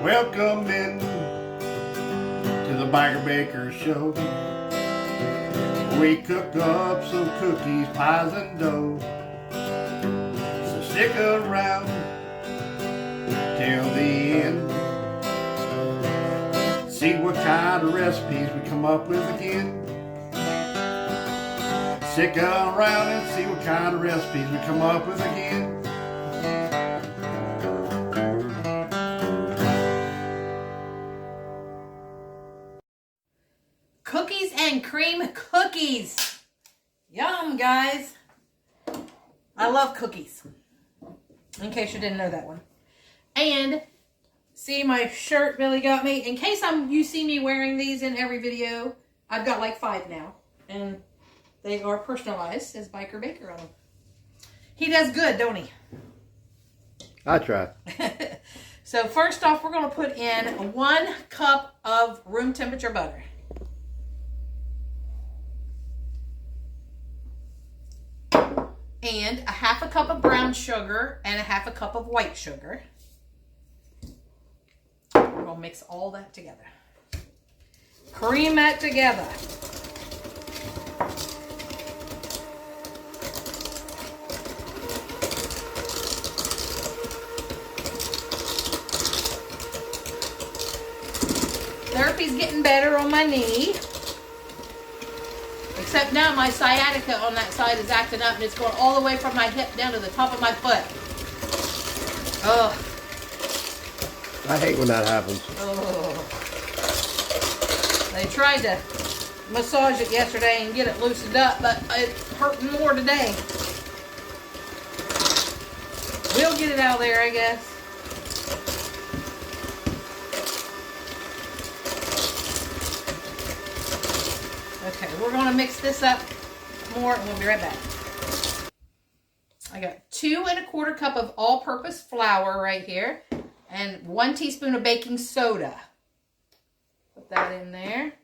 Welcome in to the Biker Baker Show. We cook up some cookies, pies, and dough. So stick around till the end. See what kind of recipes we come up with again. Stick around and see what kind of recipes we come up with again. Cookies and cream cookies. Yum, guys. I love cookies. In case you didn't know that one. And see my shirt Billy got me. In case you see me wearing these in every video, I've got like 5 now. And they are personalized, says Biker Baker on them. He does good, don't he? I try. So first off, we're going to put in 1 cup of room temperature butter. And a 1/2 cup of brown sugar and a 1/2 cup of white sugar. We're going to mix all that together. Cream that together. Therapy's getting better on my knee. Except now my sciatica on that side is acting up and it's going all the way from my hip down to the top of my foot. Oh. I hate when that happens. Oh. They tried to massage it yesterday and get it loosened up, but it's hurting more today. We'll get it out of there, I guess. Okay, we're going to mix this up more and we'll be right back. I got 2 1/4 cup of all-purpose flour right here and 1 teaspoon of baking soda. Put that in there.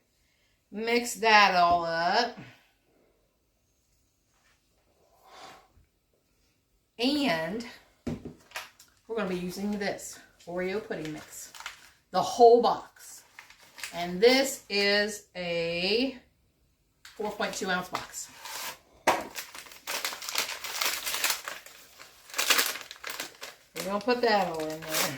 Mix that all up. And we're going to be using this Oreo pudding mix. The whole box. And this is a 4.2 ounce box. We're going to put that all in there.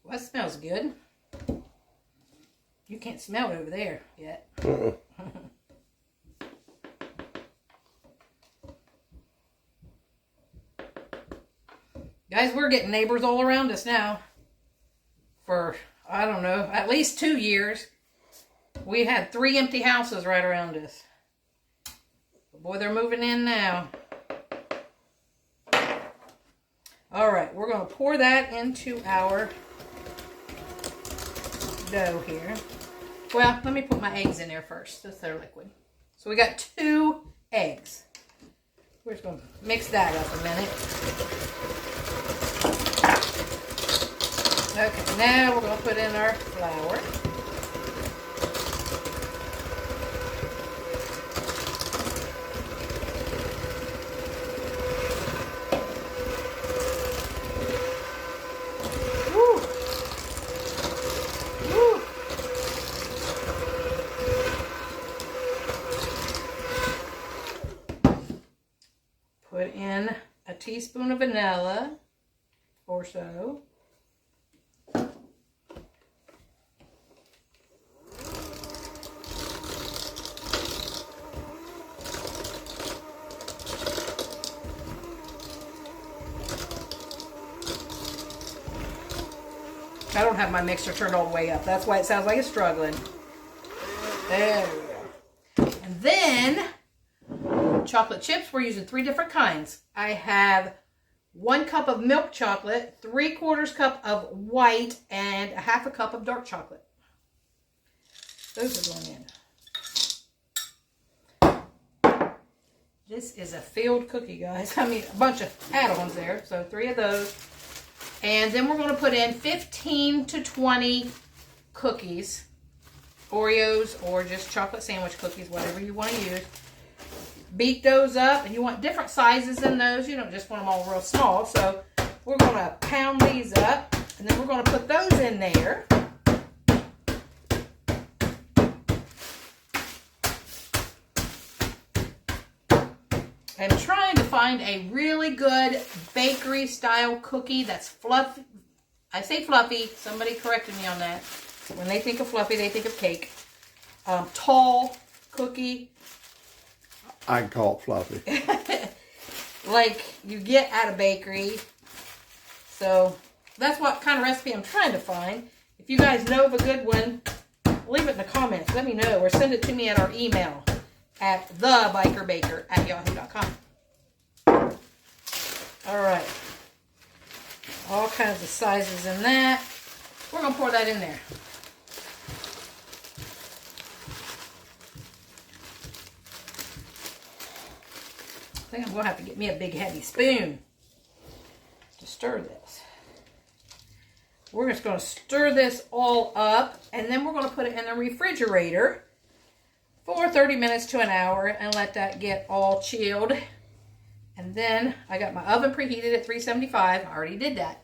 Well, that smells good. You can't smell it over there yet. Guys, we're getting neighbors all around us now. For, I don't know, at least 2 years. We had 3 empty houses right around us. Boy, they're moving in now. Alright, we're going to pour that into our dough here. Well, let me put my eggs in there first, since they're liquid. So we got 2 eggs. We're just going to mix that up a minute. Okay, now we're going to put in our flour. Woo. Woo. Put in a teaspoon of vanilla or so. I don't have my mixer turned all the way up. That's why it sounds like it's struggling. There we go. And then, chocolate chips. We're using 3 different kinds. I have 1 cup of milk chocolate, 3/4 cup of white, and a 1/2 cup of dark chocolate. Those are going in. This is a filled cookie, guys. I mean, a bunch of add-ons there. So 3 of those. And then we're going to put in 15 to 20 cookies Oreos or just chocolate sandwich cookies, whatever you want to use. Beat those up, and you want different sizes in those. You don't just want them all real small. So we're going to pound these up, and then we're going to put those in there. I'm trying to find a really good bakery style cookie that's fluffy. I say fluffy. Somebody corrected me on that. When they think of fluffy, they think of cake. Tall cookie. I can call it fluffy. Like you get at a bakery. So that's what kind of recipe I'm trying to find. If you guys know of a good one, leave it in the comments. Let me know, or send it to me at our email at thebikerbaker@yahoo.com. All right. All kinds of sizes in that. We're going to pour that in there. I think I'm going to have to get me a big heavy spoon to stir this. We're just going to stir this all up, and then we're going to put it in the refrigerator for 30 minutes to an hour and let that get all chilled. And then I got my oven preheated at 375. I already did that.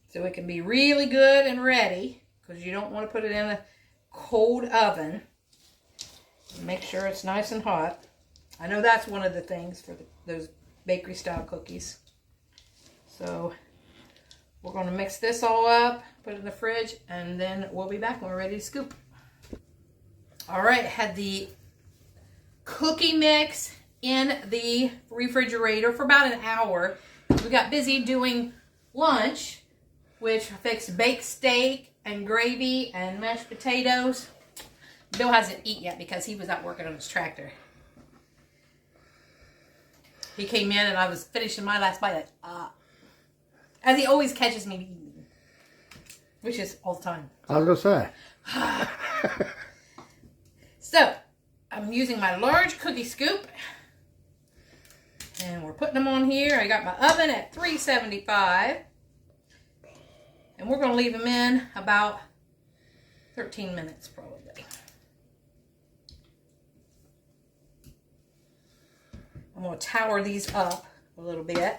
So it can be really good and ready, because you don't want to put it in a cold oven. Make sure it's nice and hot. I know that's one of the things for those bakery style cookies. So we're going to mix this all up, put it in the fridge, and then we'll be back when we're ready to scoop. All right, had the cookie mix in the refrigerator for about an hour. We got busy doing lunch, which fixed baked steak and gravy and mashed potatoes. Bill hasn't eaten yet because he was out working on his tractor. He came in and I was finishing my last bite, like, as he always catches me eating, which is all the time. I was going to say. So, I'm using my large cookie scoop. And we're putting them on here. I got my oven at 375. And we're going to leave them in about 13 minutes probably. I'm going to tower these up a little bit.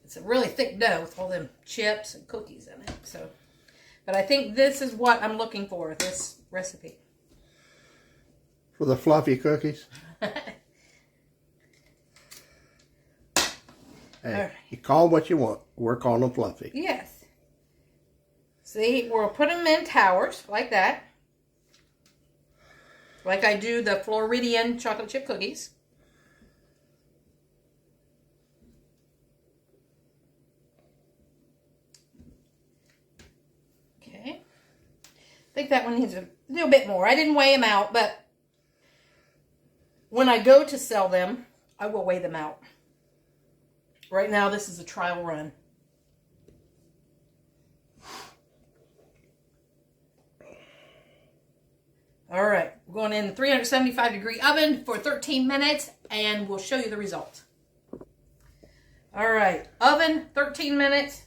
It's a really thick dough with all them chips and cookies in it. So, but I think this is what I'm looking for, this recipe. For the fluffy cookies? Hey, right. You call them what you want. We're calling them fluffy. Yes. See, we'll put them in towers like that. Like I do the Floridian chocolate chip cookies. Okay. I think that one needs a little bit more. I didn't weigh them out, but when I go to sell them, I will weigh them out. Right now, this is a trial run. All right, we're going in the 375 degree oven for 13 minutes, and we'll show you the results. All right, oven, 13 minutes.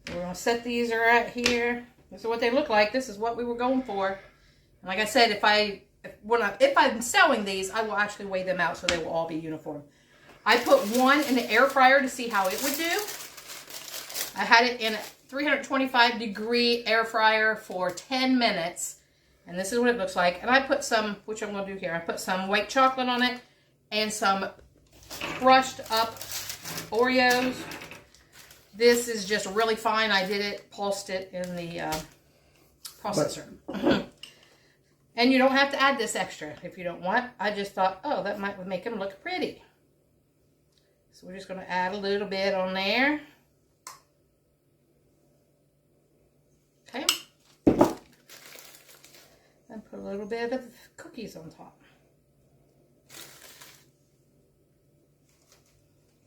We're going to set these right here. This is what they look like. This is what we were going for. And like I said, if I'm selling these, I will actually weigh them out so they will all be uniform. I put one in the air fryer to see how it would do. I had it in a 325 degree air fryer for 10 minutes. And this is what it looks like. And I put some, which I'm going to do here, I put some white chocolate on it and some crushed up Oreos. This is just really fine. I did it, pulsed it in the processor. And you don't have to add this extra if you don't want. I just thought, oh, that might make them look pretty. So we're just going to add a little bit on there. Okay. And put a little bit of cookies on top.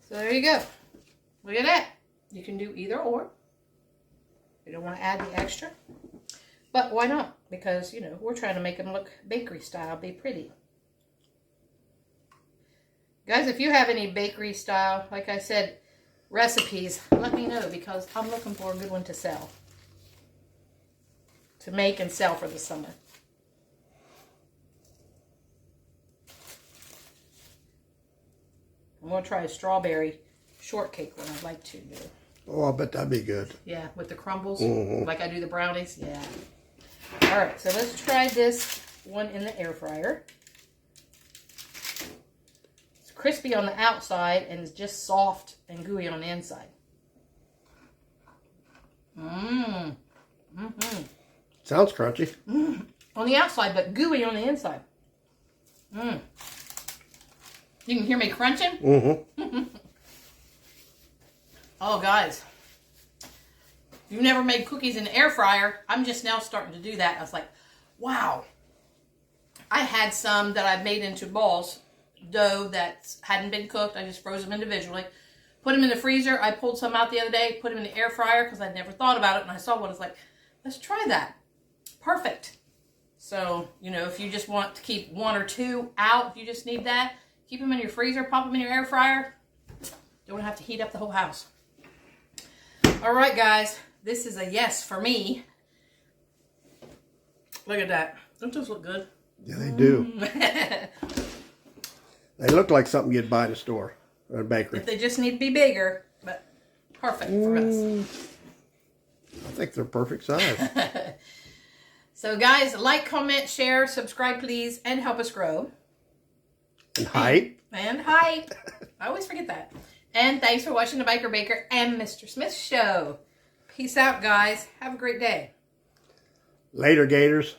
So there you go. Look at that. You can do either or. You don't want to add the extra. But why not? Because, you know, we're trying to make them look bakery style, be pretty. Guys, if you have any bakery style, like I said, recipes, let me know because I'm looking for a good one to sell. to make and sell for the summer. I'm going to try a strawberry shortcake one. I'd like to do. Oh, I bet that'd be good. Yeah, with the crumbles, Mhm. like I do the brownies. Yeah. All right, so let's try this one in the air fryer. It's crispy on the outside and it's just soft and gooey on the inside. Mmm. Mm-hmm. Sounds crunchy. Mm. On the outside, but gooey on the inside. Mmm. You can hear me crunching? Mm-hmm. Oh, guys. You've never made cookies in the air fryer. I'm just now starting to do that. I was like, wow. I had some that I made into balls, dough that hadn't been cooked. I just froze them individually. Put them in the freezer. I pulled some out the other day, put them in the air fryer because I'd never thought about it. And I saw one. I was like, let's try that. Perfect. So, you know, if you just want to keep one or two out, if you just need that, keep them in your freezer, pop them in your air fryer. Don't have to heat up the whole house. All right, guys. This is a yes for me. Look at that. Don't those look good? Yeah, they do. They look like something you'd buy in a store or a bakery. If they just need to be bigger, but perfect for us. I think they're perfect size. So, guys, like, comment, share, subscribe, please, and help us grow. And height. And height. I always forget that. And thanks for watching the Biker Baker and Mr. Smith Show. Peace out, guys. Have a great day. Later, Gators.